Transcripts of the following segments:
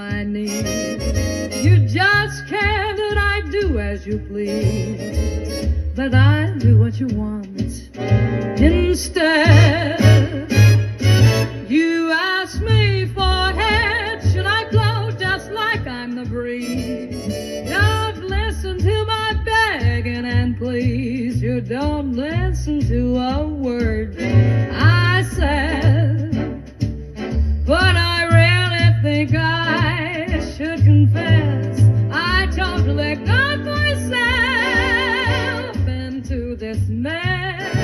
my knees. You just care that I do as you please, that I do what you want instead. You ask me for head, should I blow just like I'm the breeze? Don't listen to my begging and please. You don't listen to a word I said. But I really think I should confess I totally got myself into this mess.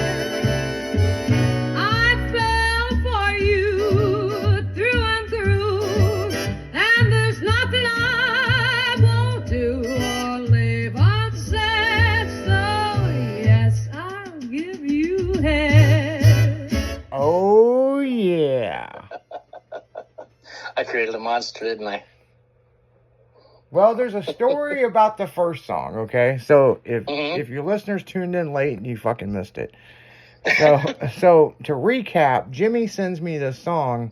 I fell for you through and through, and there's nothing I won't do or leave unsaid. So yes, I'll give you head. Oh yeah. I created a monster, didn't I? Well, there's a story about the first song, okay? So if your listeners tuned in late, you fucking missed it. So to recap, Jimmy sends me this song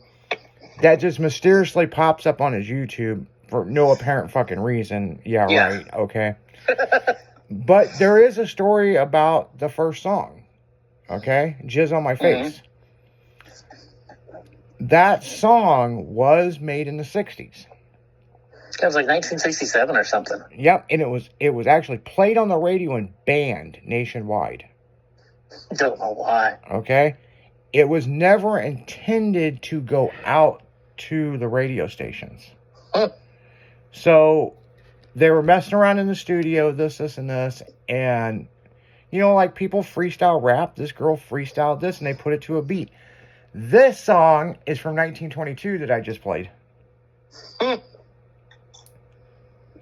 that just mysteriously pops up on his YouTube for no apparent fucking reason. Yeah. Right, okay. But there is a story about the first song, okay? Jizz on My Face. That song was made in the 60s. It was like 1967 or something. Yep, and it was actually played on the radio and banned nationwide. Don't know why. Okay? It was never intended to go out to the radio stations. So they were messing around in the studio, this, and this, and you know, like people freestyle rap, this girl freestyled this and they put it to a beat. This song is from 1922 that I just played.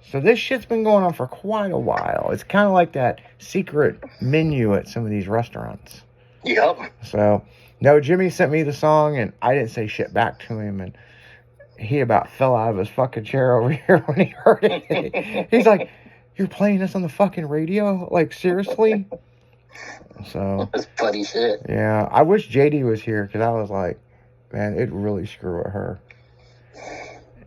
So this shit's been going on for quite a while. It's kind of like that secret menu at some of these restaurants. Yep. So, no, Jimmy sent me the song, and I didn't say shit back to him, and he about fell out of his fucking chair over here when he heard it. He's like, "You're playing this on the fucking radio? Like, seriously?" So that's funny shit. Yeah, I wish JD was here, because I was like, man, it'd really screw with her.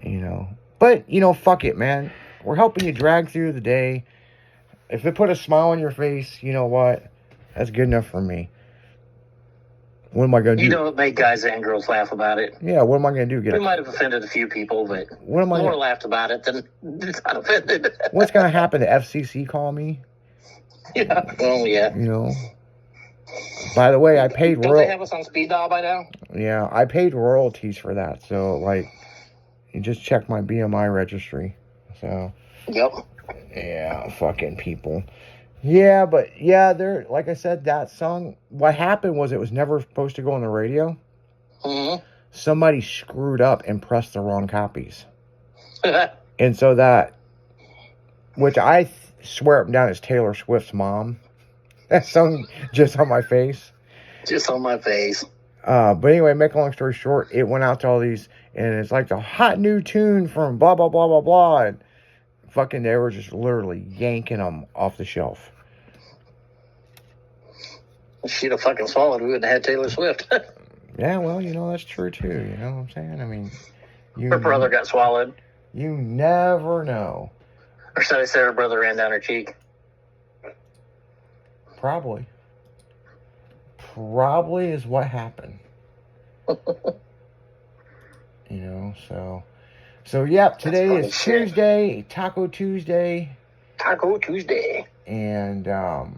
You know. But, you know, fuck it, man. We're helping you drag through the day. If it put a smile on your face, you know what? That's good enough for me. What am I going to do? You don't make guys and girls laugh about it. Yeah, what am I going to do? We might have offended a few people, but what am I more laughed about it than not offended. What's going to happen? The FCC call me? Yeah. Oh, yeah. You know? By the way, I paid Don't they have us on speed dial by now? Yeah, I paid royalties for that. So, like, you just check my BMI registry. So. Yep. Yeah, fucking people. Yeah, but yeah, there. Like I said, that song. What happened was it was never supposed to go on the radio. Somebody screwed up and pressed the wrong copies, and so that, which I swear up and down is Taylor Swift's mom. That song, Just on My Face. Just on my face. But anyway, make a long story short, it went out to all these, and it's like the hot new tune from blah blah blah blah blah. And fucking, they were just literally yanking them off the shelf. If she'd have fucking swallowed, we wouldn't have had Taylor Swift. Yeah, well, you know, that's true too. You know what I'm saying? I mean, her brother got swallowed. You never know. Or should I say her brother ran down her cheek? Probably. Probably is what happened. You know, so yeah, today is Tuesday, Taco Tuesday. Taco Tuesday. And I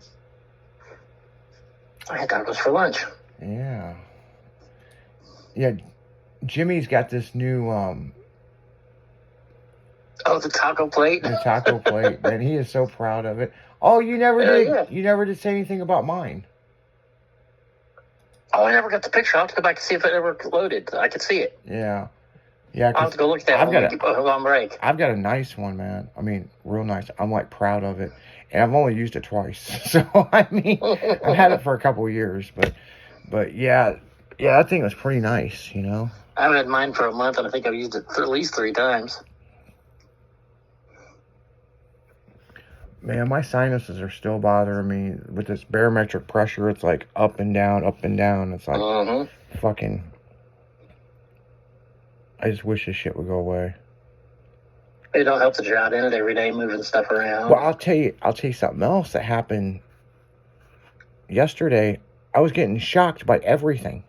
had tacos for lunch. Yeah. Yeah, Jimmy's got this new the taco plate. The taco plate, and he is so proud of it. Oh, you never did. Yeah. You never did say anything about mine. Oh, I never got the picture. I'll have to go back and see if it ever loaded. I could see it. Yeah. I'll have to go look at that on break. I've got a nice one, man. I mean, real nice. I'm like proud of it. And I've only used it twice. So, I mean, I've had it for a couple of years. But yeah, that thing was pretty nice, you know. I've had mine for a month, and I think I've used it at least 3 times. Man, my sinuses are still bothering me. With this barometric pressure, it's like up and down, up and down. It's like fucking... I just wish this shit would go away. It don't help that you're out in it every day moving stuff around. Well, I'll tell you something else that happened yesterday. I was getting shocked by everything.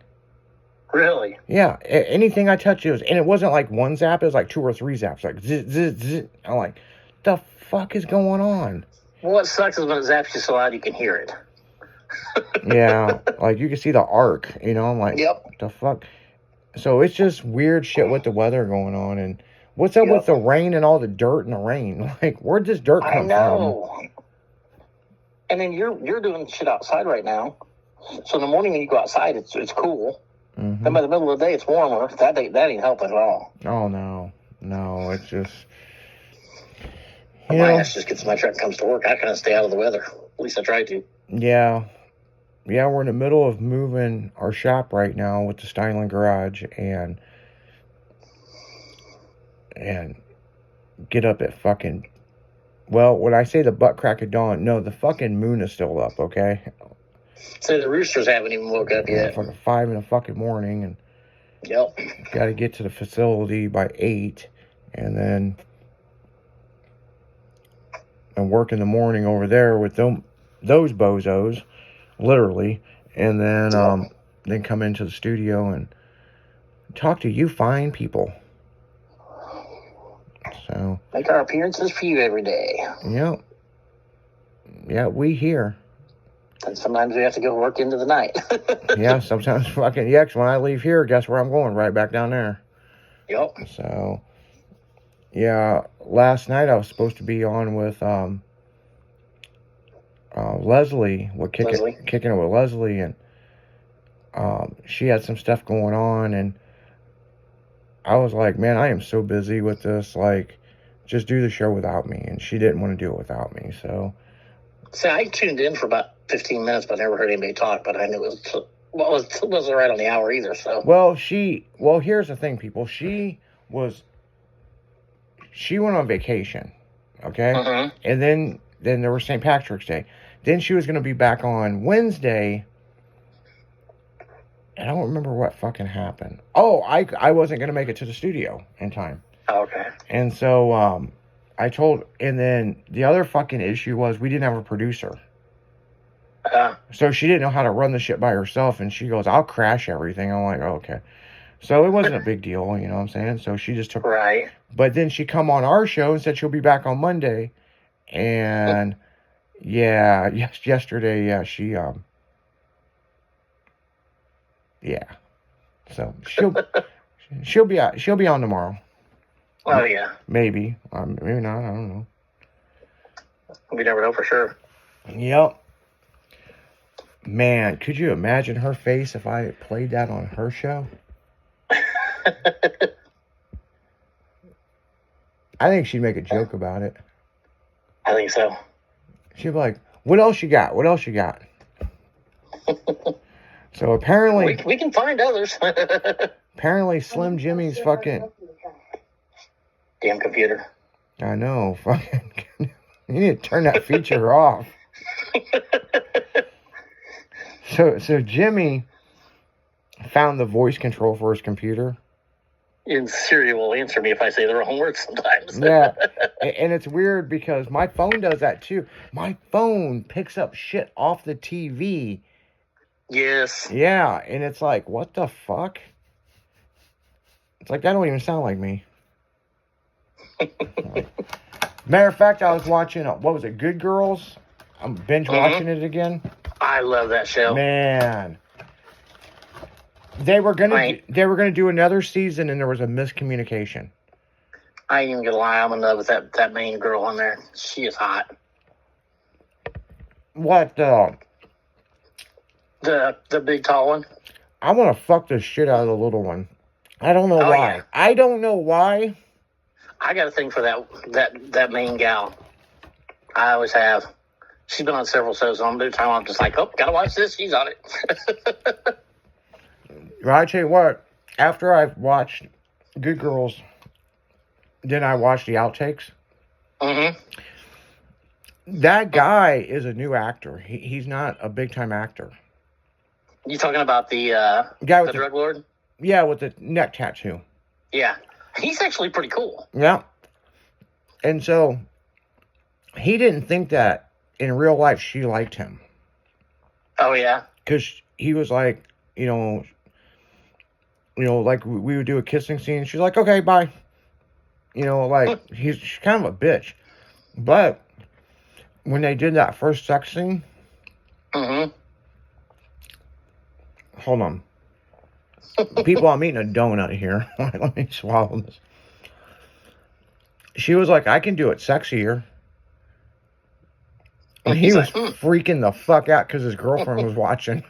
Really? Yeah, anything I touched, and it wasn't like one zap, it was like 2 or 3 zaps, like zzz, zzz, zzz. I'm like, the fuck is going on? Well, what sucks is when it zaps you so loud you can hear it. Yeah, like you can see the arc, you know. I'm like, Yep. what the fuck? So it's just weird shit with the weather going on, and what's up with the rain and all the dirt in the rain? Like, where'd this dirt come I know. And then you're doing shit outside right now. So in the morning when you go outside, it's cool. from? Then by the middle of the day, it's warmer. That ain't helping at all. Oh no, it's just My ass just gets in my truck and comes to work. I kind of stay out of the weather. At least I try to. Yeah, we're in the middle of moving our shop right now with the Steinle Garage, and get up at fucking, well, when I say the butt crack of dawn, no, the fucking moon is still up, okay? So the roosters haven't even woke up yet. Fucking 5 in the fucking morning, and Yep. got to get to the facility by 8, and then and work in the morning over there with those bozos, literally, and then come into the studio and talk to you fine people. So Make our appearances for you every day. yeah, we here. And sometimes we have to go work into the night. Yeah, sometimes fucking, yeah, 'cause when I leave here, guess where I'm going? Right back down there. Yep. So, yeah, last night I was supposed to be on with Leslie, kicking it with Leslie, and she had some stuff going on, and I was like, man, I am so busy with this, like, just do the show without me, and she didn't want to do it without me, so. See, I tuned in for about 15 minutes, but I never heard anybody talk, but I knew it wasn't right on the hour either, so. Well, here's the thing, people. She went on vacation, okay? Mm-hmm. And then there was St. Patrick's Day. Then she was going to be back on Wednesday, and I don't remember what fucking happened. Oh, I wasn't going to make it to the studio in time. Okay. And so, and then the other fucking issue was we didn't have a producer. So she didn't know how to run the shit by herself, and she goes, I'll crash everything. I'm like, oh, okay. So it wasn't a big deal, you know what I'm saying? So she just took... Right. But then she come on our show and said she'll be back on Monday. And, yesterday, she, So she'll be on tomorrow. Oh, yeah. Maybe. Maybe not, I don't know. We never know for sure. Yep. Man, could you imagine her face if I played that on her show? I think she'd make a joke about it. I think so. She'd be like, what else you got? What else you got? So apparently... We can find others. Apparently Slim Jimmy's fucking... Damn computer. I know. Fucking... You need to turn that feature off. So Jimmy found the voice control for his computer. And Siri will answer me if I say the wrong word sometimes. Yeah, and it's weird because my phone does that too. My phone picks up shit off the TV. Yes. Yeah, and it's like, what the fuck? It's like, that don't even sound like me. Matter of fact, I was watching, what was it, Good Girls? I'm binge watching it again. I love that show. Man. They were gonna do another season, and there was a miscommunication. I ain't even gonna lie, I'm in love with that main girl on there. She is hot. What the big tall one? I want to fuck the shit out of the little one. I don't know why. Yeah. I don't know why. I got a thing for that main gal. I always have. She's been on several shows. On the time, I'm just like, oh, gotta watch this. She's on it. Well, I tell you what. After I've watched Good Girls, then I watched the outtakes. Mm-hmm. That guy is a new actor. He's not a big time actor. You talking about the guy with the drug lord? Yeah, with the neck tattoo. Yeah, he's actually pretty cool. Yeah. And so he didn't think that in real life she liked him. Oh, yeah? Because he was like, like we would do a kissing scene. She's like, okay, bye. Like she's kind of a bitch. But when they did that first sex scene, Mm-hmm. hold on. People, I'm eating a donut here. Let me swallow this. She was like, I can do it sexier. And he was freaking the fuck out because his girlfriend was watching.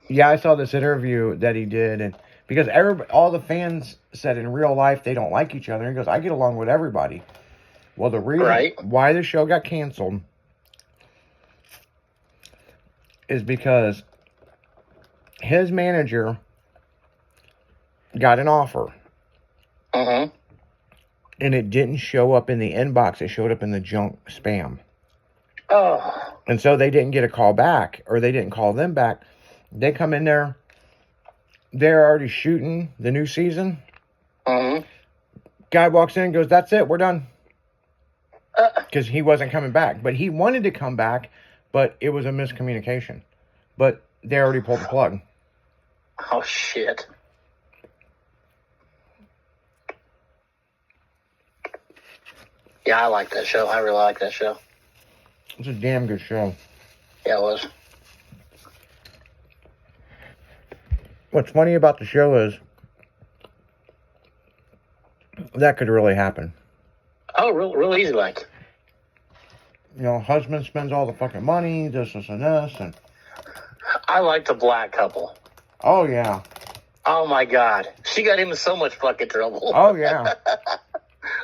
Yeah, I saw this interview that he did, and because all the fans said in real life they don't like each other. He goes, I get along with everybody. Well, the reason why the show got canceled is because his manager got an offer. Mm-hmm. And it didn't show up in the inbox. It showed up in the junk spam. Oh. And so they didn't get a call back, or they didn't call them back. They come in there. They're already shooting the new season. Mm-hmm. Guy walks in and goes, that's it. We're done. Because he wasn't coming back. But he wanted to come back, but it was a miscommunication. But they already pulled the plug. Oh, shit. Yeah, I like that show. I really like that show. It's a damn good show. Yeah, it was. What's funny about the show is that could really happen. Oh, real easy, like. Husband spends all the fucking money, this, and this, and... I like the black couple. Oh, yeah. Oh, my God. She got him in so much fucking trouble. Oh, yeah.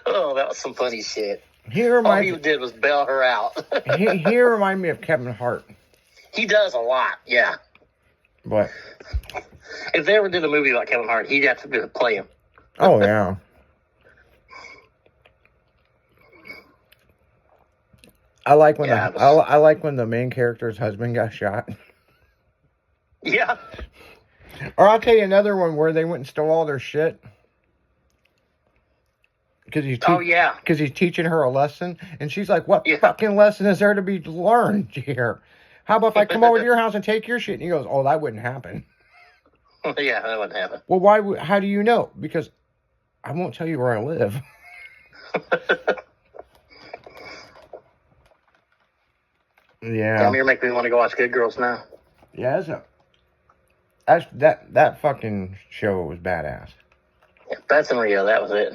Oh, that was some funny shit. All he did was bail her out. he reminded me of Kevin Hart. He does a lot, yeah. But... if they ever did a movie like Kevin Hart, he'd have to play him. Oh, yeah. I like when I like when the main character's husband got shot. Yeah. Or I'll tell you another one where they went and stole all their shit. Because he's teaching her a lesson, and she's like, "What fucking lesson is there to be learned here? How about if I come over to your house and take your shit?" And he goes, "Oh, that wouldn't happen." Yeah, that wouldn't happen. Well, why? How do you know? Because I won't tell you where I live. Yeah. Damn, you're making me want to go watch Good Girls now. Yeah, that fucking show was badass. Yeah, Beth and Rio, that was it.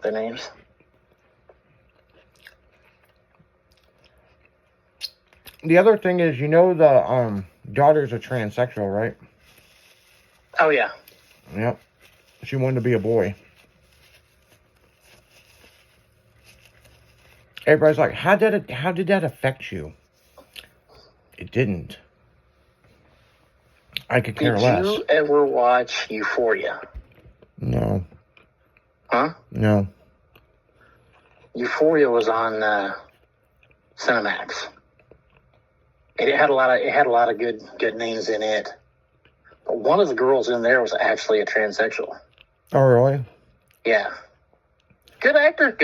The names. The other thing is, the daughter's a transsexual, right? Oh, yeah. Yep. She wanted to be a boy. Everybody's like, how did that affect you? It didn't. I could care less. Did you ever watch Euphoria? No. Huh? No. Euphoria was on Cinemax. It had a lot of good names in it. But one of the girls in there was actually a transsexual. Oh, really? Yeah. Good actor,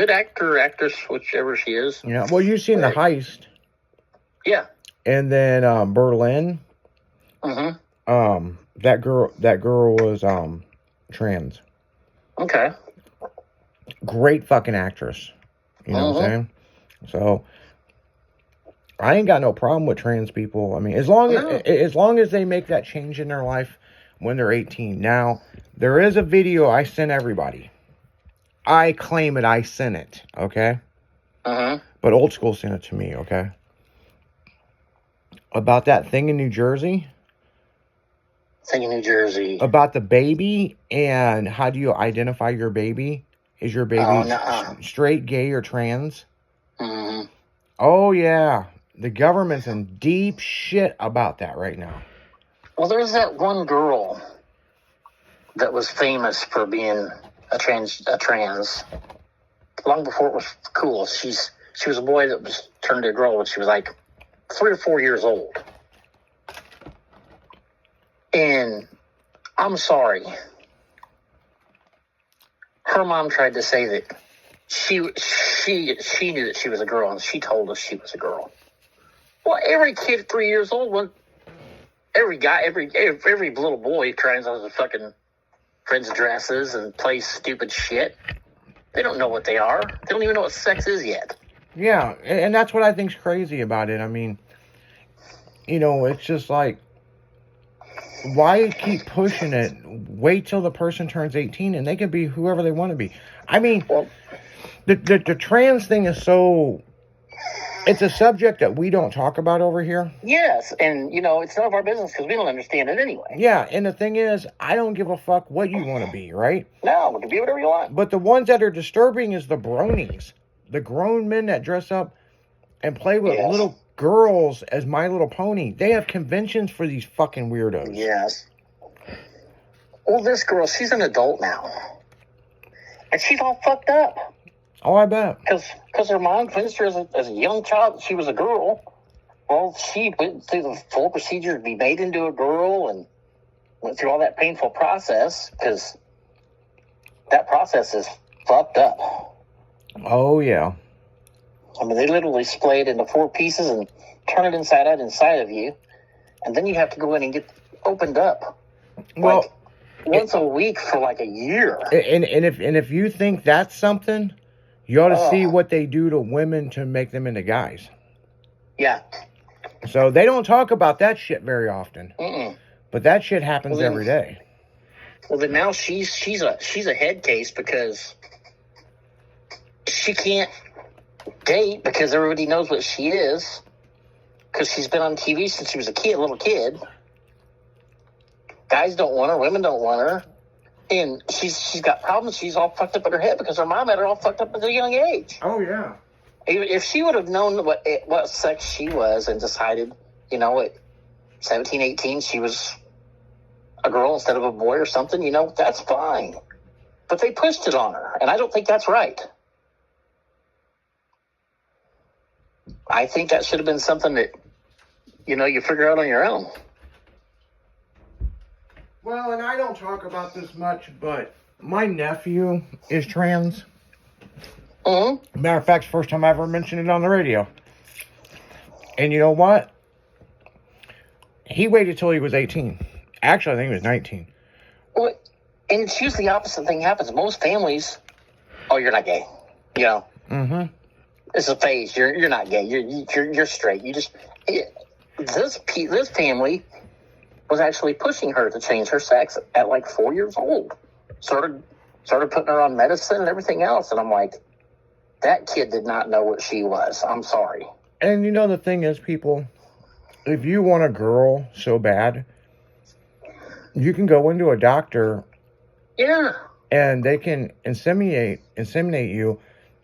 actress, whichever she is. Yeah. Well, you've seen The Heist. Yeah. And then Berlin. Mm-hmm. That girl was trans. Okay. Great fucking actress. You know what I'm saying? So I ain't got no problem with trans people. I mean, as long as they make that change in their life when they're 18. Now, there is a video I sent everybody. I claim it. I sent it. Okay. But Old School sent it to me. Okay. About that thing in New Jersey. About the baby and how do you identify your baby? Is your baby straight, gay, or trans? Mm-hmm. Oh, yeah. The government's in deep shit about that right now. Well, there's that one girl that was famous for being a trans. Long before it was cool. She was a boy that was turned to a girl when she was like 3 or 4 years old. And I'm sorry. her mom tried to say that she knew that she was a girl, and she told us she was a girl. Well, every kid at 3 years old, every guy, every little boy tries on the fucking friends' dresses and plays stupid shit. They don't know what they are. They don't even know what sex is yet. Yeah, and that's what I think's crazy about it. I mean, you know, it's just like, why keep pushing it? Wait till the person turns 18 and they can be whoever they want to be. I mean, Well, the trans thing is so... It's a subject that we don't talk about over here. yes, and, you know, it's none of our business because we don't understand it anyway. Yeah, and the thing is, I don't give a fuck what you want to be, right? No, you can be whatever you want. But the ones that are disturbing is the bronies. The grown men that dress up and play with Yes. little girls as My Little Pony. They have conventions for these fucking weirdos. Yes. Well, this girl, she's an adult now. And she's all fucked up. Oh, I bet. Because her mom convinced her as a young child that she was a girl. Well, she went through the full procedure to be made into a girl and went through all that painful process because that process is fucked up. Oh, yeah. I mean, they literally splay it into 4 pieces and turn it inside out inside of you. And then you have to go in and get opened up. Well, Like, once a week for like a year. and if you think that's something, you ought to Oh. see what they do to women to make them into guys. Yeah. So they don't talk about that shit very often. Mm-mm. But that shit happens Well, then- every day. Well, then now she's a head case because she can't date because everybody knows what she is because she's been on TV since she was a little kid. Guys don't want her, women don't want her, and she's got problems. She's all fucked up in her head because her mom had her all fucked up at a young age. Oh, yeah. If she would have known what sex she was and decided, you know, at 17, 18, she was a girl instead of a boy or something, you know, that's fine. But they pushed it on her, and I don't think that's right. I think that should have been something that, you know, you figure out on your own. Well, and I don't talk about this much, but my nephew is trans. Mm-hmm. Matter of fact, it's the first time I ever mentioned it on the radio. And you know what? He waited till he was 18. Actually, I think he was 19. Well, and it's usually the opposite thing happens. Most families, oh, you're not gay. You know, Mm-hmm. it's a phase. You're not gay. You're straight. This family was actually pushing her to change her sex at like 4 years old. Started putting her on medicine and everything else. And I'm like, that kid did not know what she was. I'm sorry. And you know the thing is, people, if you want a girl so bad, you can go into a doctor Yeah. and they can inseminate you,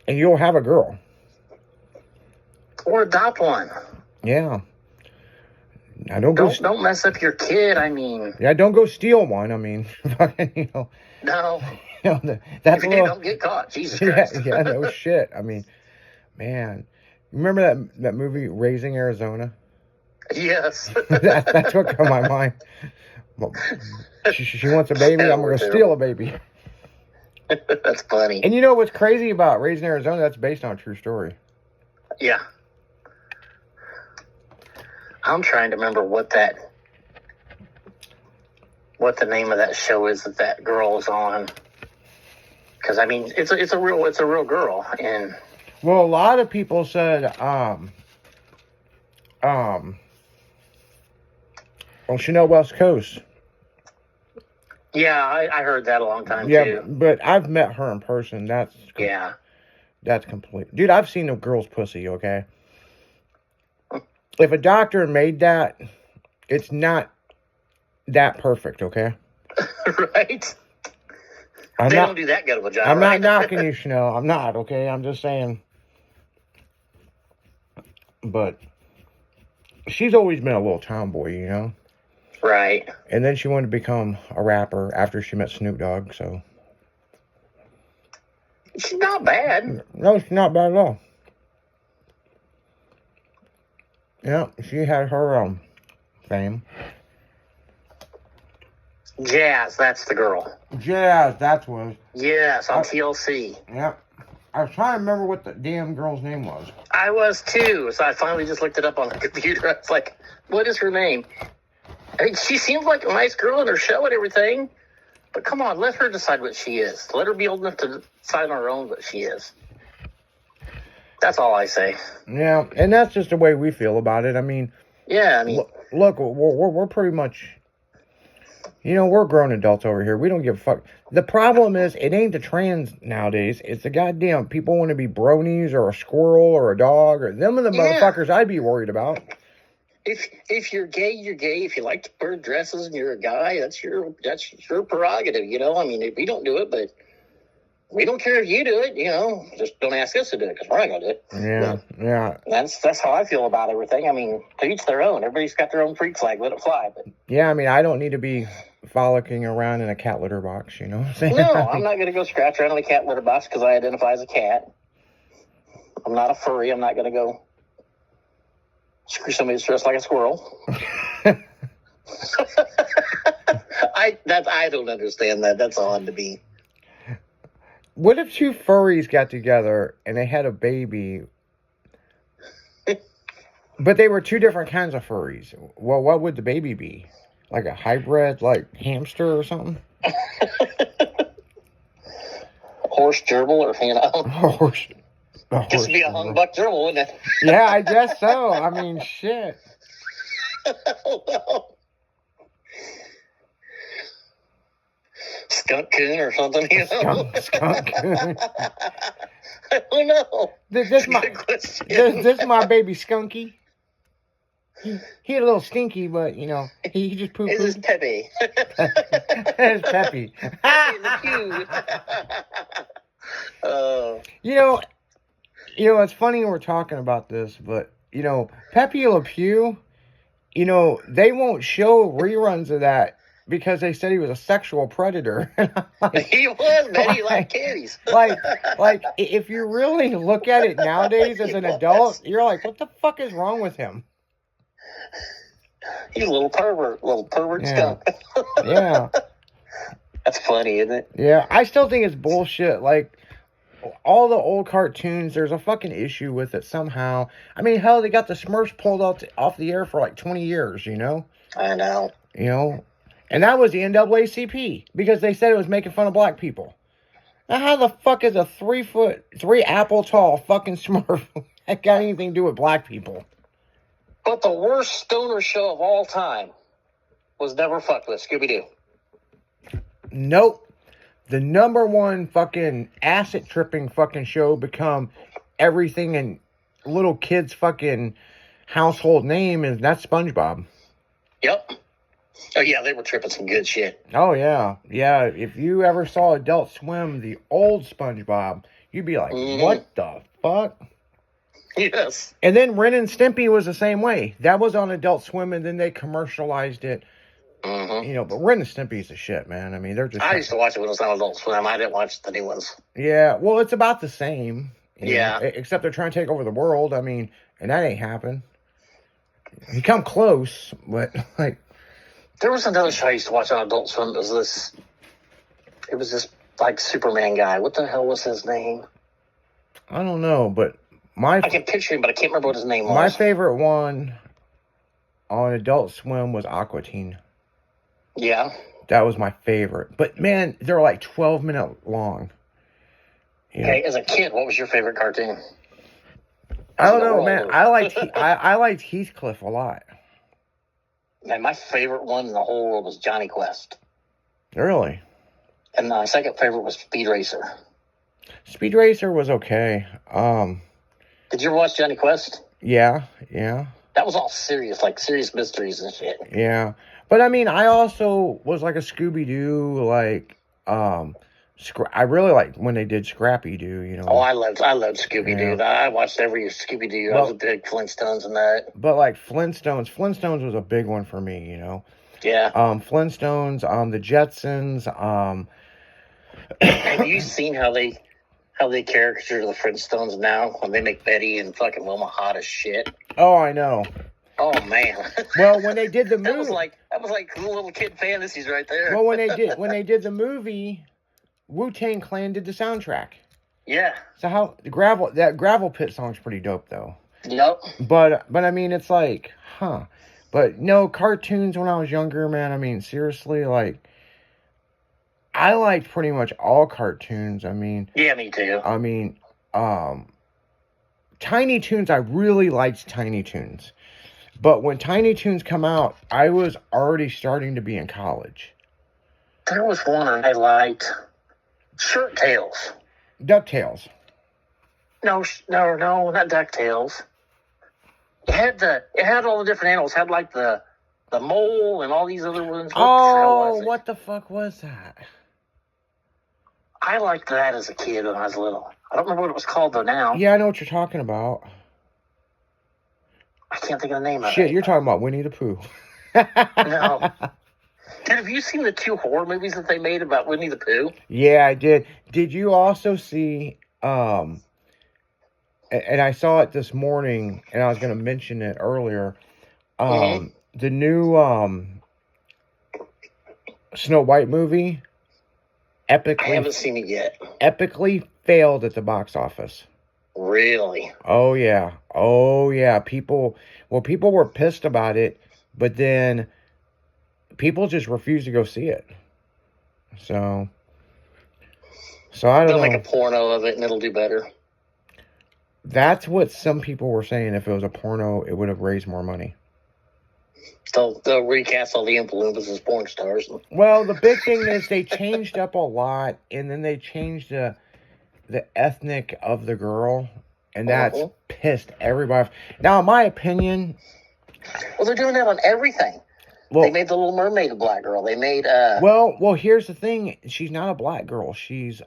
and you'll have a girl. Or adopt one. Yeah. Now don't go. Don't mess up your kid. I mean, Yeah, don't go steal one. I mean, fucking, you know, no. that's If a you do, little. don't get caught. Jesus Yeah, Christ. yeah, no shit. I mean, man, remember that movie Raising Arizona? Yes. That's what come to my mind. Well, she wants a baby. I'm gonna steal a baby. That's funny. And you know what's crazy about Raising Arizona? That's based on a true story. Yeah. I'm trying to remember what the name of that show is that girl is on. Because I mean, it's a real girl, and Well, a lot of people said, well, Chanel West Coast. yeah, I heard that a long time Yeah, too. but I've met her in person. Yeah. That's complete. Dude, I've seen a girl's pussy, okay? If a doctor made that, it's not that perfect, okay? Right. I'm They not, don't do that good of a job. I'm right? not knocking you, Chanel. I'm not, okay? I'm just saying. But she's always been a little tomboy, you know? Right. And then she wanted to become a rapper after she met Snoop Dogg, so. She's not bad. No, it's not bad at all. Yeah, she had her fame. Jazz, that's the girl. Jazz, that's what. Yes, on TLC. Yep. I was trying to remember what the damn girl's name was. I was too, so I finally just looked it up on the computer. I was like, what is her name? I mean, she seems like a nice girl in her show and everything, but come on, let her decide what she is. Let her be old enough to decide on her own what she is. That's all I say. Yeah, and that's just the way we feel about it. I mean, Yeah, I mean, look, we're pretty much, we're grown adults over here. We don't give a fuck. The problem is, it ain't the trans nowadays. It's the goddamn people want to be bronies or a squirrel or a dog or them are the Yeah. motherfuckers I'd be worried about. if you're gay, you're gay. If you like to wear dresses and you're a guy, that's your prerogative. I mean, we don't do it, but we don't care if you do it. Just don't ask us to do it because we're not gonna do it. Yeah. That's how I feel about everything. I mean, to each their own. Everybody's got their own freak flag. Let it fly. But Yeah, I mean, I don't need to be frolicking around in a cat litter box, you know what I'm saying? no, I'm not gonna go scratch around in a cat litter box because I identify as a cat. I'm not a furry. I'm not gonna go screw somebody that's dressed like a squirrel. I don't understand that. That's odd to me. What if two furries got together and they had a baby, but they were two different kinds of furries? Well, what would the baby be? Like a hybrid, like hamster or something? Horse gerbil or Horse. just be a hung buck gerbil, wouldn't it? Yeah, I guess so. I mean, shit. Skunk coon or something, Skunk coon. I don't know. This my Good question. this my baby Skunky. He a little stinky, but he just poo This is poo. Pepe. It's Peppy. It's funny we're talking about this, but Pepe Le Pew, they won't show reruns of that because they said he was a sexual predator. He was, man. He liked candies. like if you really look at it nowadays as an adult, you're like, what the fuck is wrong with him? He's a little pervert Yeah. skunk. Yeah. That's funny, isn't it? Yeah, I still think it's bullshit. Like, all the old cartoons, there's a fucking issue with it somehow. I mean, hell, they got the Smurfs pulled off the air for like 20 years, I know. And that was the NAACP because they said it was making fun of black people. Now, how the fuck is a 3 apple tall fucking Smurf that got anything to do with black people? But the worst stoner show of all time was Never Fucked With, Scooby-Doo. Nope. The number one fucking acid tripping fucking show become everything in little kids' fucking household name, and that's SpongeBob. Yep. Oh, yeah, they were tripping some good shit. Oh, yeah. Yeah, if you ever saw Adult Swim, the old SpongeBob, you'd be like, what the fuck? Yes. And then Ren and Stimpy was the same way. That was on Adult Swim, and then they commercialized it. Mm-hmm. But Ren and Stimpy's the shit, man. I mean, they're just... I used to watch it when it was on Adult Swim. I didn't watch the new ones. Yeah, well, it's about the same. Yeah. Except they're trying to take over the world. I mean, and that ain't happen. You come close, but, like... There was another show I used to watch on Adult Swim. It was this, like, Superman guy. What the hell was his name? I don't know, but I can picture him, but I can't remember what his name was. my favorite one on Adult Swim was Aqua Teen. Yeah. That was my favorite. But, man, they're like 12-minute long. Okay, as a kid, what was your favorite cartoon? I don't know, man. I liked Heathcliff a lot. Man, my favorite one in the whole world was Johnny Quest. Really? And my second favorite was Speed Racer. Speed Racer was okay. Did you ever watch Johnny Quest? Yeah. That was all serious, like serious mysteries and shit. Yeah. But, I mean, I also was like a Scooby-Doo, like, I really liked when they did Scrappy-Doo, Oh, I loved Scooby-Doo. Yeah. I watched every Scooby-Doo. I was a big Flintstones and that. But, like, Flintstones was a big one for me, Yeah. Flintstones, the Jetsons, Have you seen how they caricature the Flintstones now when they make Betty and fucking Wilma hot as shit? Oh, I know. Oh man. Well, when they did the that was movie, like little kid fantasies right there. well, when they did the movie, Wu-Tang Clan did the soundtrack. Yeah. So how that gravel pit song's pretty dope though. Yep. But I mean, it's like, huh? But no, cartoons when I was younger, man. I mean, seriously, like, I liked pretty much all cartoons. I mean, Yeah, me too. I mean, Tiny Toons. I really liked Tiny Toons, but when Tiny Toons come out, I was already starting to be in college. There was one I liked. Shirt Tails. DuckTales. No, not DuckTales. It had all the different animals. It had like the mole and all these other ones. What the hell was it? What the fuck was that? I liked that as a kid when I was little. I don't remember what it was called though now. Yeah, I know what you're talking about. I can't think of the name of it. Shit, you're talking about Winnie the Pooh. No. Dude, have you seen the 2 horror movies that they made about Winnie the Pooh? Yeah, I did. Did you also see, and I saw it this morning, and I was going to mention it earlier, the new, Snow White movie, I haven't seen it yet. epically failed at the box office. Really? Oh, yeah. People were pissed about it, but then people just refused to go see it. So I don't They'll know. make a porno of it and it'll do better. That's what some people were saying. If it was a porno, it would have raised more money. They'll recast all the Oompa Loompas as porn stars. Well, the big thing is they changed up a lot, and then they changed the ethnic of the girl, and that's pissed everybody off. Now, in my opinion... Well, they're doing that on everything. Well, they made The Little Mermaid a black girl. They made... Well, here's the thing. She's not a black girl. She's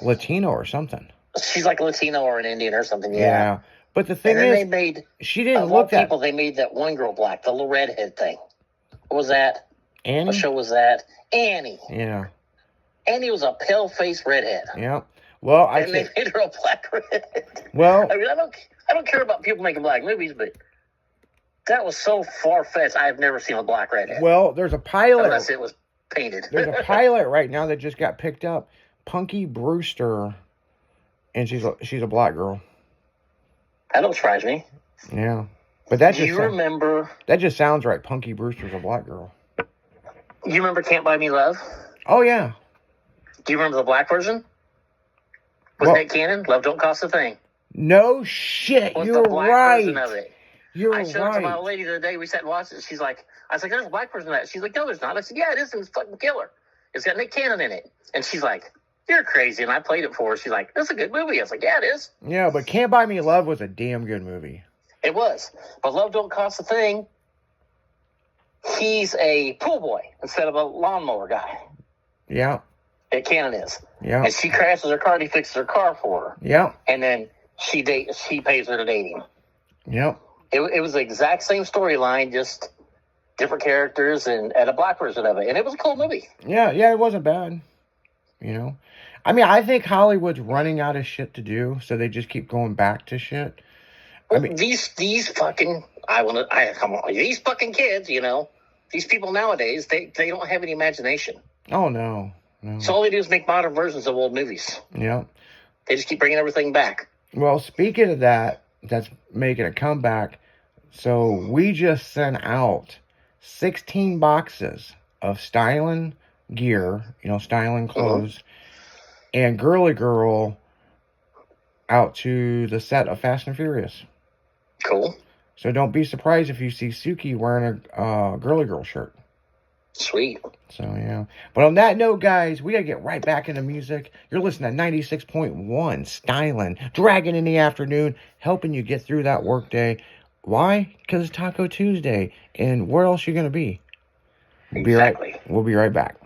Latino or something. She's like Latino or an Indian or something, Yeah. But the thing and then is, they made... she didn't Of look all that... people, they made that one girl black, the little redhead thing. What was that? Annie? What show was that? Annie. Yeah. Annie was a pale-faced redhead. Yeah. Well, And they made her a black redhead. Well... I mean, I don't care about people making black movies, but that was so far-fetched. I've never seen a black redhead. Well, there's a pilot... Unless it was painted. There's a pilot right now that just got picked up. Punky Brewster, and she's a black girl. That don't surprise me. Yeah, but that Do just you remember? that just sounds right. Punky Brewster's a black girl. You remember Can't Buy Me Love? Oh yeah. Do you remember the black version? With Well- Nick Cannon? Love Don't Cost a Thing. No shit. Was You're the black right. version of it. You're I showed it to my right. old lady the other day. We sat and watched it. She's like, I was like, there's a black version of that. She's like, no, there's not. I said, yeah, it is. It's fucking killer. It's got Nick Cannon in it. And she's like, you're crazy. And I played it for her. She's like, that's a good movie. I was like, yeah, it is. Yeah, but Can't Buy Me Love was a damn good movie. It was. But Love Don't Cost a Thing, he's a pool boy instead of a lawnmower guy. Yeah. Nick Cannon is. Yeah. And she crashes her car and he fixes her car for her. Yeah. And then she pays her to date him. Yep. It was the exact same storyline, just different characters and a black version of it. And it was a cool movie. Yeah, it wasn't bad. You know? I mean, I think Hollywood's running out of shit to do, so they just keep going back to shit. I mean, these fucking come on, these fucking kids, you know, these people nowadays, they don't have any imagination. oh no. So all they do is make modern versions of old movies. Yeah. They just keep bringing everything back. Well, speaking of that, that's making a comeback. So we just sent out 16 boxes of styling gear, styling clothes, and Girly Girl out to the set of Fast and Furious. Cool. So don't be surprised if you see Suki wearing a Girly Girl shirt. Sweet. So, yeah. But on that note, guys, we got to get right back into music. You're listening to 96.1 Styling, dragging in the afternoon, helping you get through that work day. Why? Because it's Taco Tuesday. And where else are you going to be? Exactly. We'll be right back.